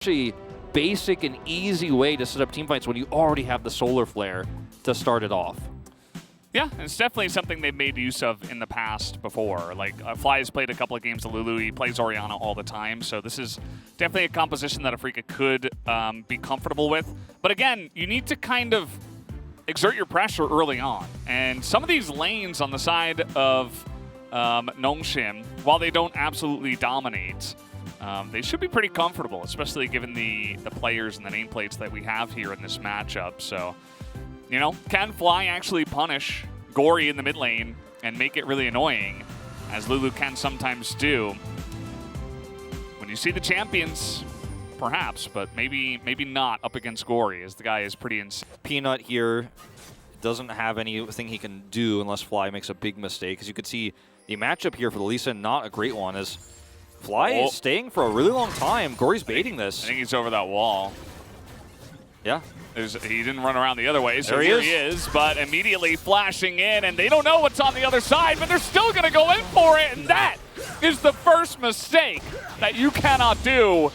Actually, basic and easy way to set up team fights when you already have the solar flare to start it off. Yeah, it's definitely something they've made use of in the past before. Like, Fly has played a couple of games of Lulu. He plays Orianna all the time, so this is definitely a composition that Afrika could be comfortable with. But again, you need to kind of exert your pressure early on. And some of these lanes on the side of Nongshim, while they don't absolutely dominate, they should be pretty comfortable, especially given the players and the nameplates that we have here in this matchup. So, you know, can Fly actually punish Gory in the mid lane and make it really annoying, as Lulu can sometimes do? When you see the champions, perhaps, but maybe not up against Gory, as the guy is pretty insane. Peanut here doesn't have anything he can do unless Fly makes a big mistake. As you can see, the matchup here for the Lee Sin, not a great one, as Fly is staying for a really long time. Gory's baiting this. I think he's over that wall. Yeah. He didn't run around the other way, so there here he is, but immediately flashing in, and they don't know what's on the other side, but they're still going to go in for it, and that is the first mistake that you cannot do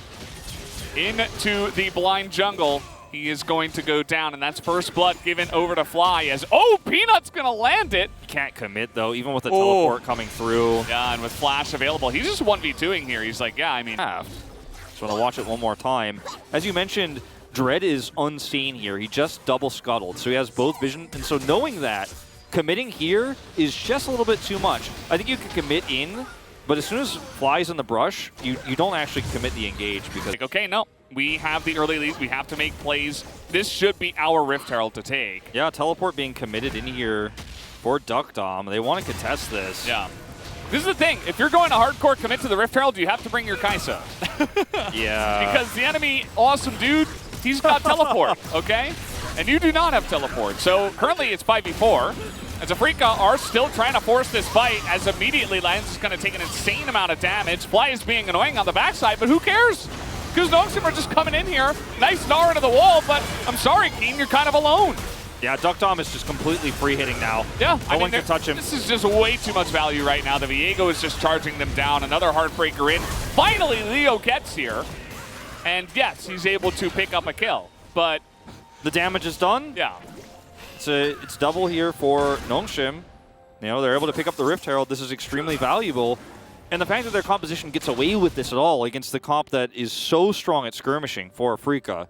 into the blind jungle. He is going to go down, and that's first blood given over to Fly as, oh, Peanut's going to land it. Can't commit, though, even with the teleport coming through. Yeah, and with Flash available, he's just 1v2ing here. He's like, yeah, I mean. Just want to watch it one more time. As you mentioned, Dread is unseen here. He just double scuttled, so he has both vision. And so knowing that, committing here is just a little bit too much. I think you can commit in, but as soon as Fly's in the brush, you don't actually commit the engage because... Like, okay, no. We have the early lead. We have to make plays. This should be our Rift Herald to take. Yeah, teleport being committed in here for Duck Dom. They want to contest this. Yeah. This is the thing. If you're going to hardcore commit to the Rift Herald, you have to bring your Kaisa. Yeah. Because the enemy, awesome dude, he's got teleport, okay? And you do not have teleport. So currently it's 5v4. As Afrika are still trying to force this fight, as immediately Lens is going to take an insane amount of damage. Fly is being annoying on the backside, but who cares? Because Nongshim are just coming in here. Nice Gnar into the wall, but I'm sorry, Keen, you're kind of alone. Yeah, Duck Dom is just completely free hitting now. Yeah, no one can touch him. This is just way too much value right now. The Viego is just charging them down. Another Heartbreaker in. Finally, Leo gets here. And yes, he's able to pick up a kill, but the damage is done. Yeah. It's double here for Nongshim. You know, they're able to pick up the Rift Herald. This is extremely valuable. And the fact that their composition gets away with this at all against the comp that is so strong at skirmishing for Afrika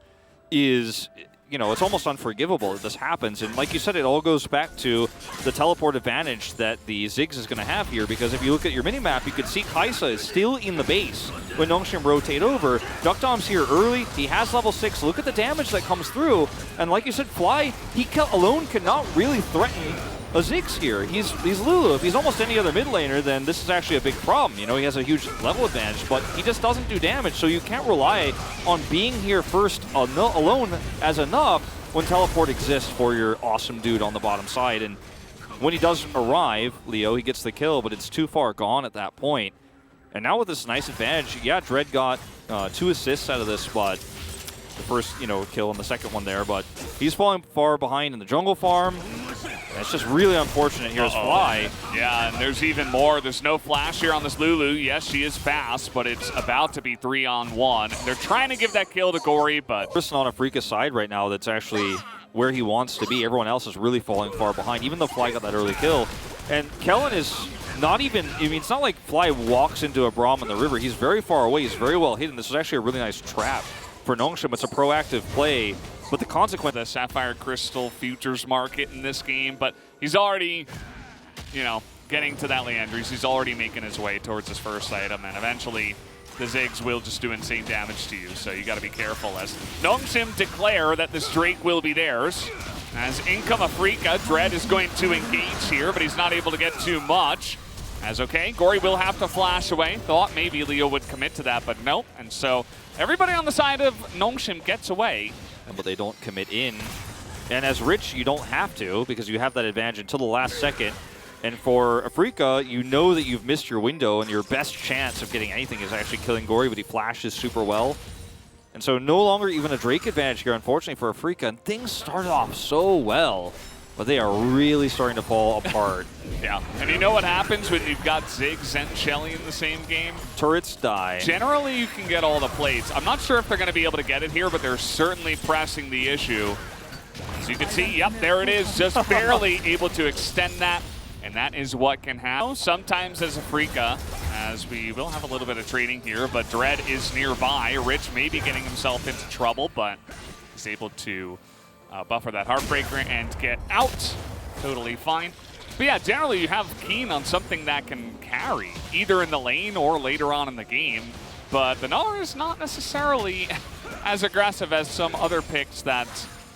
is, you know, it's almost unforgivable that this happens. And like you said, it all goes back to the teleport advantage that the Ziggs is going to have here, because if you look at your minimap, you can see Kaisa is still in the base when Nongshim rotate over. Duck Dom's here early. He has level 6. Look at the damage that comes through. And like you said, Fly, he alone cannot really threaten a Ziggs here. He's Lulu. If he's almost any other mid laner, then this is actually a big problem. You know, he has a huge level advantage, but he just doesn't do damage, so you can't rely on being here first alone as enough when teleport exists for your awesome dude on the bottom side. And when he does arrive, Leo, he gets the kill, but it's too far gone at that point. And now with this nice advantage, yeah, Dread got 2 assists out of this, but the first, you know, kill and the second one there, but he's falling far behind in the jungle farm. It's just really unfortunate here as Fly. Yeah, and there's even more. There's no flash here on this Lulu. Yes, she is fast, but it's about to be 3-on-1. They're trying to give that kill to Gory, but... Person on Afrika's side right now that's actually where he wants to be. Everyone else is really falling far behind, even though Fly got that early kill. And Kellen is not even... I mean, it's not like Fly walks into a Braum in the river. He's very far away. He's very well hidden. This was actually a really nice trap for Nongshim. It's a proactive play. But the consequence, the Sapphire Crystal futures market in this game, but he's already, you know, getting to that Leandries. He's already making his way towards his first item, and eventually the Ziggs will just do insane damage to you, so you got to be careful. As Nongshim declare that this Drake will be theirs. As income Afrika, Dread is going to engage here, but he's not able to get too much. As okay, Gory will have to flash away. Thought maybe Leo would commit to that, but nope. And so everybody on the side of Nongshim gets away. But they don't commit in. And as Rich, you don't have to, because you have that advantage until the last second. And for Afrika, you know that you've missed your window, and your best chance of getting anything is actually killing Gory, but he flashes super well. And so no longer even a Drake advantage here, unfortunately, for Afrika. And things started off so well. but they are really starting to fall apart. Yeah, and you know what happens when you've got Ziggs and Shelly in the same game? Turrets die. Generally, you can get all the plates. I'm not sure if they're going to be able to get it here, but they're certainly pressing the issue. So you can see, yep, there it is, just barely able to extend that, and that is what can happen. Sometimes as Afrika, as we will have a little bit of trading here, but Dread is nearby. Rich may be getting himself into trouble, but he's able to buffer that Heartbreaker and get out. Totally fine. But yeah, generally you have Keen on something that can carry, either in the lane or later on in the game. But the Gnar is not necessarily as aggressive as some other picks that,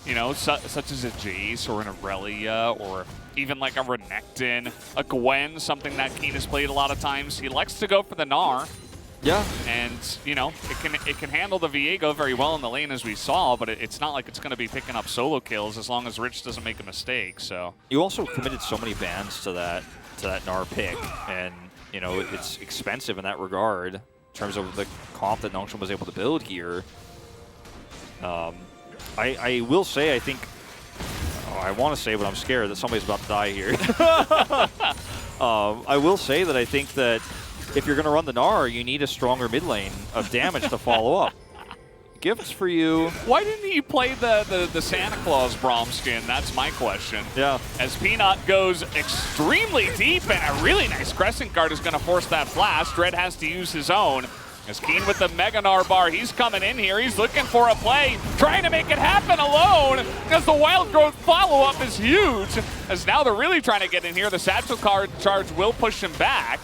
you know, such as a Jace or an Aurelia or even like a Renekton, a Gwen, something that Keen has played a lot of times. He likes to go for the Gnar. Yeah. And, you know, it can handle the Viego very well in the lane as we saw, but it's not like it's going to be picking up solo kills as long as Rich doesn't make a mistake, so. You also committed so many bans to that Gnar pick, and, you know, it's expensive in that regard in terms of the comp that Nongshim was able to build here. I will say, I think, I want to say, but I'm scared that somebody's about to die here. I will say that I think that if you're going to run the Gnar, you need a stronger mid lane of damage to follow up. Gifts for you. Why didn't he play the Santa Claus Braum skin? That's my question. Yeah. As Peanut goes extremely deep, and a really nice Crescent Guard is going to force that blast. Dread has to use his own. As Keen with the Mega Gnar bar, he's coming in here. He's looking for a play, trying to make it happen alone, because the Wild Growth follow-up is huge. As now they're really trying to get in here. The Satchel Card charge will push him back.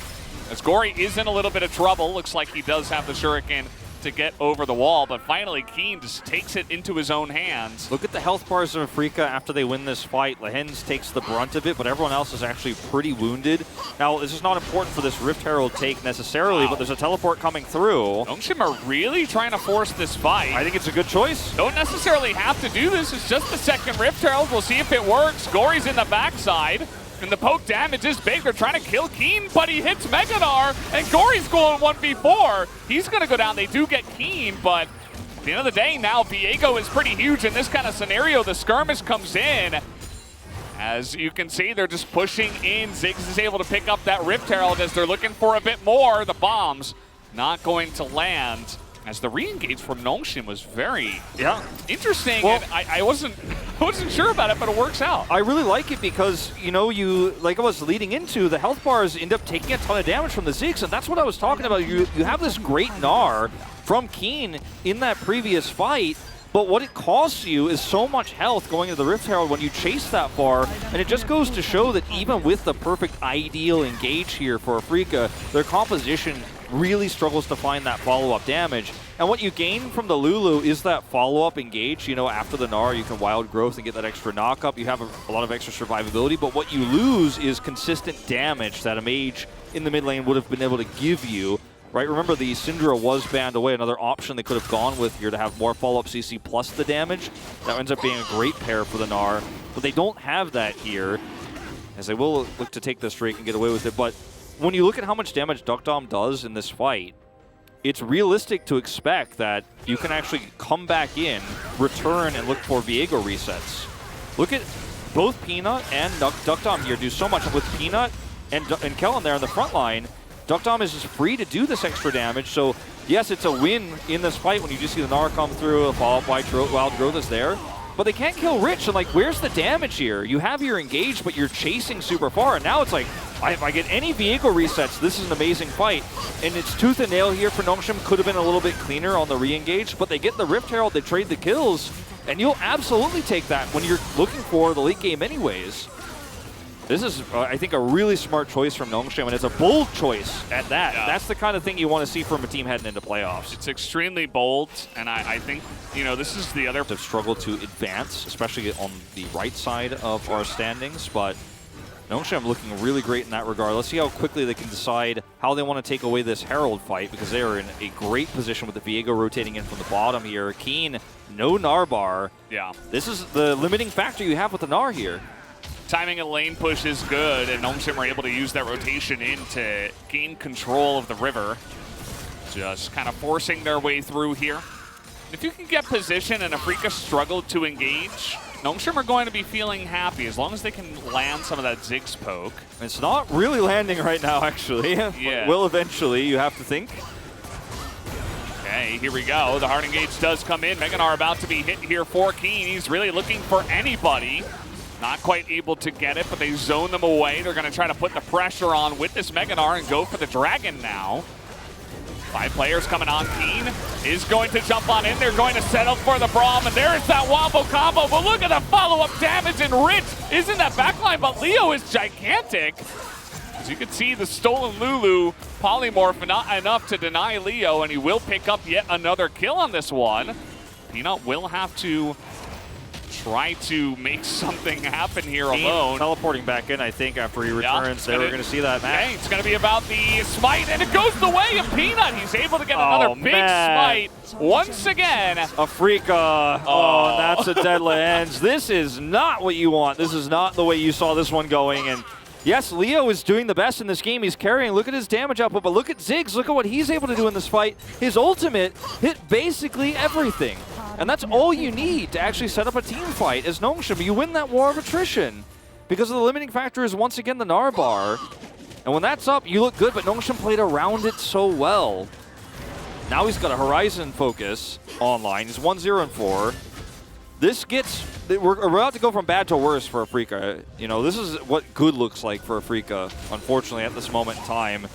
As Gory is in a little bit of trouble. Looks like he does have the Shuriken to get over the wall, but finally Keen just takes it into his own hands. Look at the health bars of Afrika after they win this fight. Lehens takes the brunt of it, but everyone else is actually pretty wounded. Now, this is not important for this Rift Herald take necessarily, but there's a teleport coming through. Nongshim are really trying to force this fight. I think it's a good choice. Don't necessarily have to do this. It's just the second Rift Herald. We'll see if it works. Gory's in the backside. And the poke damage is big. They're trying to kill Keen, but he hits Mega Gnar, and Gory's going 1v4. He's going to go down. They do get Keen, but at the end of the day, now Viego is pretty huge in this kind of scenario. The skirmish comes in. As you can see, they're just pushing in. Ziggs is able to pick up that Rift Herald as they're looking for a bit more. The bombs not going to land. As the re-engage from Nongshim was very interesting, well, and I wasn't sure about it, but it works out. I really like it because, you know, like I was leading into, the health bars end up taking a ton of damage from the Ziggs, and that's what I was talking about. You have this great Gnar from Keen in that previous fight, but what it costs you is so much health going into the Rift Herald when you chase that far, and it just goes to show that even with the perfect ideal engage here for Afrika, their composition really struggles to find that follow-up damage. And what you gain from the Lulu is that follow-up engage. You know, after the Gnar, you can Wild Growth and get that extra knock-up. You have a lot of extra survivability, but what you lose is consistent damage that a mage in the mid lane would have been able to give you. Right, remember the Syndra was banned away, another option they could have gone with here to have more follow-up CC plus the damage. That ends up being a great pair for the Gnar, but they don't have that here, as they will look to take this Drake and get away with it. But when you look at how much damage Duckdom does in this fight, it's realistic to expect that you can actually come back in, return, and look for Viego resets. Look at both Peanut and Duckdom here do so much. With Peanut and Kellen there in the front line, Duckdom is just free to do this extra damage. So yes, it's a win in this fight when you just see the Gnar come through, a follow-up Wild Growth is there. But they can't kill Rich, and like, where's the damage here? You have your engage, but you're chasing super far, and now it's like, if I get any Viego resets, this is an amazing fight. And it's tooth and nail here for Nongshim. Could have been a little bit cleaner on the re-engage, but they get the Rift Herald, they trade the kills, and you'll absolutely take that when you're looking for the late game anyways. This is, I think, a really smart choice from Nongshim, and it's a bold choice at that. Yeah. That's the kind of thing you want to see from a team heading into playoffs. It's extremely bold, and I think, you know, this is the other... They've struggled to advance, especially on the right side of our standings, but Nongshim looking really great in that regard. Let's see how quickly they can decide how they want to take away this Herald fight, because they are in a great position with the Viego rotating in from the bottom here. Keen, no Gnar bar. Yeah. This is the limiting factor you have with the Gnar here. Timing and lane push is good, and Nongshim are able to use that rotation in to gain control of the river. Just kind of forcing their way through here. If you can get position and Afrika struggled to engage, Nongshim are going to be feeling happy as long as they can land some of that Ziggs poke. It's not really landing right now, actually. Yeah. Will eventually, you have to think. Okay, here we go. The hard engage does come in. Meganar about to be hit here for Keen. He's really looking for anybody. Not quite able to get it, but they zone them away. They're going to try to put the pressure on with this Meganar and go for the Dragon now. 5 players coming on. Keen is going to jump on in. They're going to set up for the Braum, and there's that wombo combo. But look at the follow-up damage, and Rich is in that backline, but Leo is gigantic. As you can see, the stolen Lulu polymorph not enough to deny Leo, and he will pick up yet another kill on this one. Peanut will have to try to make something happen here alone. Teleporting back in, I think, after he returns. We're going to see that match. Okay, it's going to be about the smite, and it goes the way of Peanut. He's able to get another big smite once again. Afrika. Oh, and that's a deadly ends. This is not what you want. This is not the way you saw this one going. And yes, Leo is doing the best in this game. He's carrying. Look at his damage output, but look at Ziggs. Look at what he's able to do in this fight. His ultimate hit basically everything. And that's all you need to actually set up a team fight as Nongshim. You win that war of attrition because of the limiting factor is once again the Narbar. And when that's up, you look good, but Nongshim played around it so well. Now he's got a Horizon focus online. He's 1-0-4. This gets, we're about to go from bad to worse for Afrika. You know, this is what good looks like for Afrika, unfortunately, at this moment in time.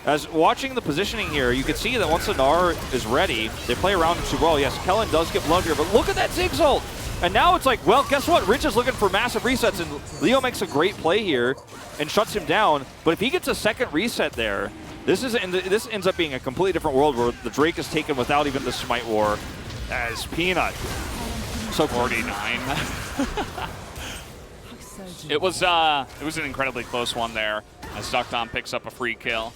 As watching the positioning here, you can see that once the Gnar is ready, they play around it super well. Yes, Kellen does get blown here, but look at that Ziggs ult. And now it's like, well, guess what? Rich is looking for massive resets, and Leo makes a great play here and shuts him down. But if he gets a second reset there, this ends up being a completely different world where the Drake is taken without even the Smite War as Peanut. So 49. It was an incredibly close one there as Duckdom picks up a free kill.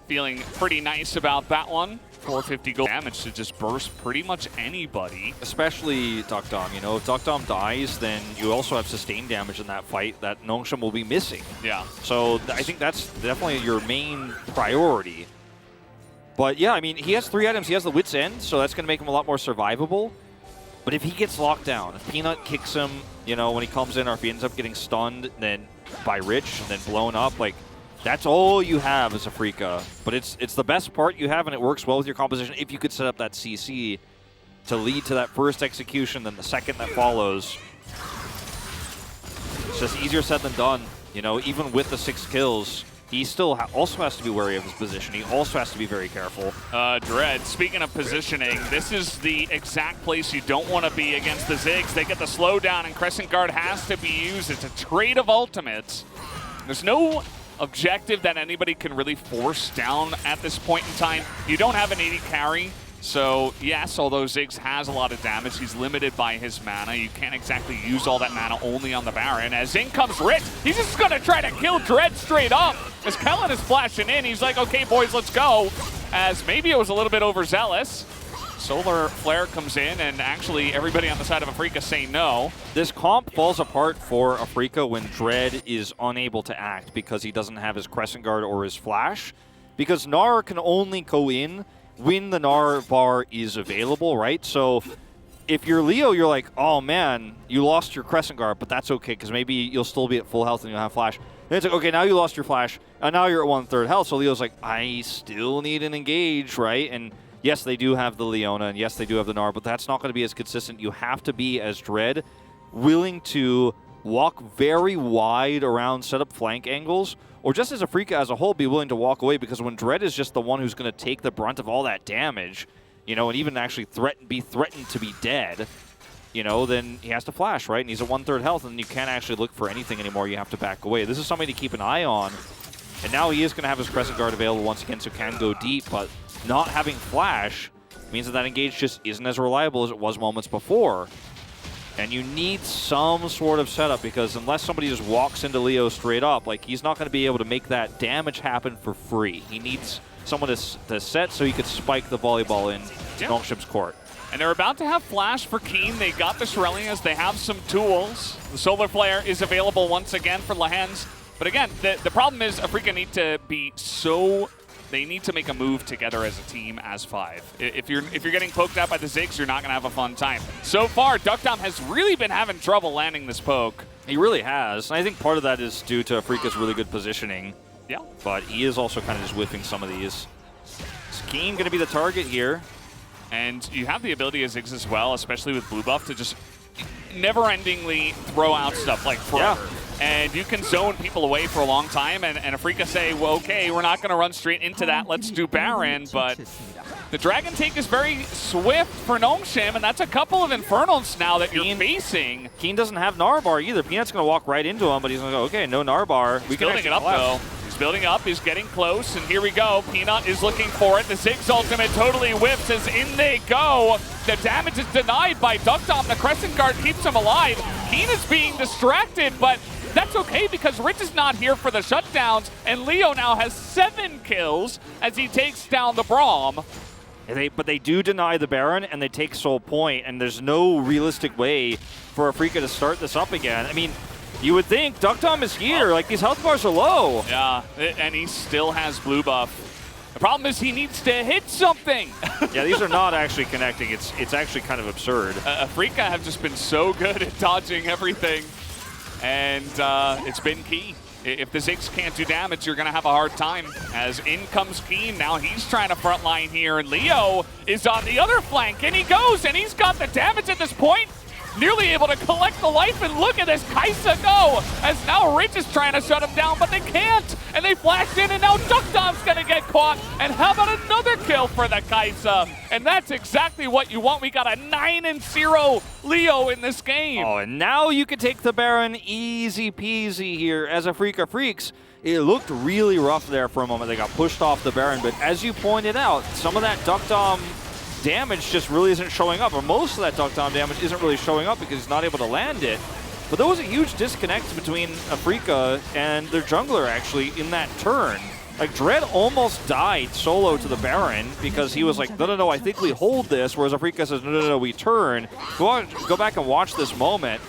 Feeling pretty nice about that one. 450 gold damage to just burst pretty much anybody. Especially Duckdom. You know, if Duckdom dies, then you also have sustained damage in that fight that Nongshim will be missing. Yeah. So I think that's definitely your main priority. But yeah, I mean, he has 3 items. He has the Wit's End, so that's going to make him a lot more survivable. But if he gets locked down, if Peanut kicks him, you know, when he comes in, or if he ends up getting stunned then by Rich and then blown up, like, that's all you have as Afrika. But it's the best part you have, and it works well with your composition if you could set up that CC to lead to that first execution, then the second that follows. It's just easier said than done. You know, even with the 6 kills, he still also has to be wary of his position. He also has to be very careful. Dread, speaking of positioning, this is the exact place you don't want to be against the Ziggs. They get the slowdown, and Crescent Guard has to be used. It's a trade of ultimates. There's no objective that anybody can really force down at this point in time. You don't have an 80 carry, so yes, although Ziggs has a lot of damage, he's limited by his mana. You can't exactly use all that mana only on the Baron. As in comes Rich, he's just going to try to kill Dread straight up. As Kellen is flashing in, he's like, okay, boys, let's go. As maybe it was a little bit overzealous. Solar Flare comes in, and actually everybody on the side of Afrika say no. This comp falls apart for Afrika when Dread is unable to act because he doesn't have his Crescent Guard or his Flash. Because Gnar can only go in when the Gnar bar is available, right? So if you're Leo, you're like, oh man, you lost your Crescent Guard, but that's okay because maybe you'll still be at full health and you'll have Flash. Then it's like, okay, now you lost your Flash, and now you're at 1/3 health. So Leo's like, I still need an engage, right? And yes, they do have the Leona, and yes, they do have the Gnar, but that's not going to be as consistent. You have to be, as Dread, willing to walk very wide around, set up flank angles, or just as Afrika as a whole, be willing to walk away, because when Dread is just the one who's going to take the brunt of all that damage, you know, and even actually be threatened to be dead, you know, then he has to Flash, right? And he's at 1/3 health, and you can't actually look for anything anymore. You have to back away. This is something to keep an eye on. And now he is going to have his Crescent Guard available once again, so can go deep, but not having Flash means that engage just isn't as reliable as it was moments before. And you need some sort of setup, because unless somebody just walks into Leo straight up, like, he's not going to be able to make that damage happen for free. He needs someone to set so he could spike the volleyball in Nongshim's court. And they're about to have Flash for Keen. They got the Shirelias. They have some tools. The Solar Flare is available once again for Lehens. But again, the problem is Afrika need to be so they need to make a move together as a team as 5. If you're getting poked at by the Ziggs, you're not going to have a fun time. So far, Duckdom has really been having trouble landing this poke. He really has. And I think part of that is due to Afrika's really good positioning. Yeah. But he is also kind of just whiffing some of these. Skain going to be the target here. And you have the ability as Ziggs as well, especially with blue buff, to just never-endingly throw out stuff like forever. Yeah. And you can zone people away for a long time, and Afrika say, well, okay, we're not going to run straight into that, let's do Baron, but the Dragon Take is very swift for Nongshim, and that's a couple of Infernals now that you're facing. Keen doesn't have Narbar either. Peanut's going to walk right into him, but he's going to go, okay, no Narbar. He's building it up, though. He's building up, he's getting close, and here we go. Peanut is looking for it. The Ziggs ultimate totally whips as in they go. The damage is denied by Duckdom. The Crescent Guard keeps him alive. Keen is being distracted, but that's okay because Rich is not here for the shutdowns, and Leo now has 7 kills as he takes down the Braum. But they do deny the Baron, and they take Soul Point, and there's no realistic way for Afrika to start this up again. I mean, you would think Duckdom is here. Like, these health bars are low. Yeah, and he still has blue buff. The problem is he needs to hit something. Yeah, these are not actually connecting. It's actually kind of absurd. Afrika have just been so good at dodging everything, and it's been key. If the Ziggs can't do damage, you're going to have a hard time. As in comes Keen, now he's trying to frontline here, and Leo is on the other flank, and he goes, and he's got the damage at this point. Nearly able to collect the life, and look at this Kaisa go, as now Rich is trying to shut him down, but they can't, and they flashed in, and now Duckdom's gonna get caught, and how about another kill for the Kaisa? And that's exactly what you want. We got a 9-0 Leo in this game. Oh, and now you can take the Baron easy peasy here as Afrika Freaks. It looked really rough there for a moment. They got pushed off the Baron, but as you pointed out, some of that Duckdom damage just really isn't showing up, or most of that Duckdom damage isn't really showing up because he's not able to land it. But there was a huge disconnect between Afrika and their jungler actually in that turn. Like, Dread almost died solo to the Baron because he was like, no, I think we hold this, whereas Afrika says, no, we turn. Go back and watch this moment.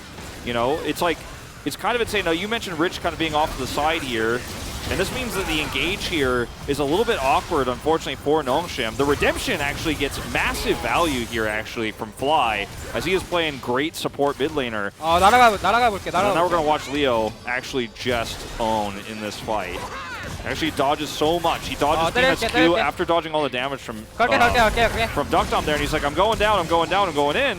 You know, it's like, it's kind of insane. Now, you mentioned Rich kind of being off to the side here. And this means that the engage here is a little bit awkward, unfortunately, for Nongshim. The redemption actually gets massive value here, actually, from Fly, as he is playing great support mid laner. Now we're going to watch Leo actually just own in this fight. Actually dodges so much. He dodges Peanut's Q after dodging all the damage from Duckdom there, and he's like, I'm going down, I'm going in.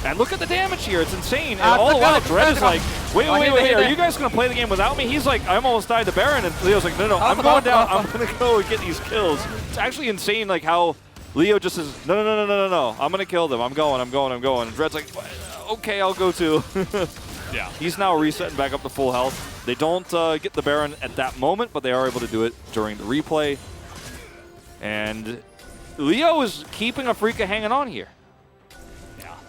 And look at the damage here, it's insane. And all the while, Dread is like, wait, are you guys going to play the game without me? He's like, I almost died to Baron, and Leo's like, no, I'm going down, I'm going to go and get these kills. It's actually insane, like how Leo just says, no, I'm going to kill them, I'm going. And Dread's like, okay, I'll go too. Yeah. He's now resetting back up to full health. They don't get the Baron at that moment, but they are able to do it during the replay. And Leo is keeping Afrika hanging on here.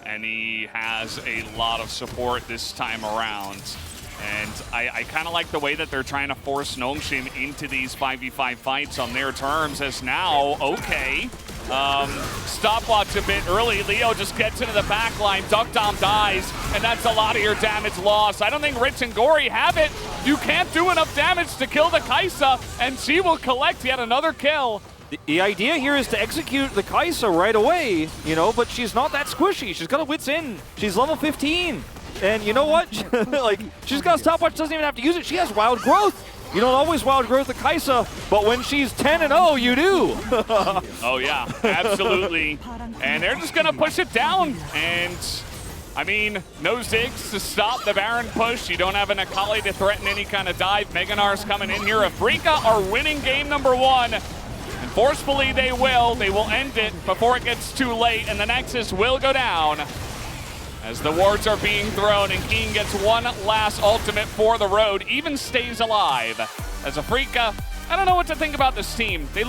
And he has a lot of support this time around. And I kind of like the way that they're trying to force Nongshim into these 5v5 fights on their terms, as now, okay, stopwatch a bit early. Leo just gets into the back line. Duckdom dies, and that's a lot of your damage loss. I don't think Rich and Gory have it. You can't do enough damage to kill the Kaisa, and she will collect yet another kill. The idea here is to execute the Kaisa right away, you know, but she's not that squishy. She's got a wits in. She's level 15. And you know what? Like, she's got a stopwatch, doesn't even have to use it. She has wild growth. You don't always wild growth the Kaisa, but when she's 10-0, you do. Oh, yeah, absolutely. And they're just going to push it down. And, I mean, no Ziggs to stop the Baron push. You don't have an Akali to threaten any kind of dive. Meganar's coming in here. Afrika are winning game number 1. And forcefully they will. They will end it before it gets too late, and the Nexus will go down as the wards are being thrown, and Keen gets one last ultimate for the road, even stays alive. As Afrika, I don't know what to think about this team. They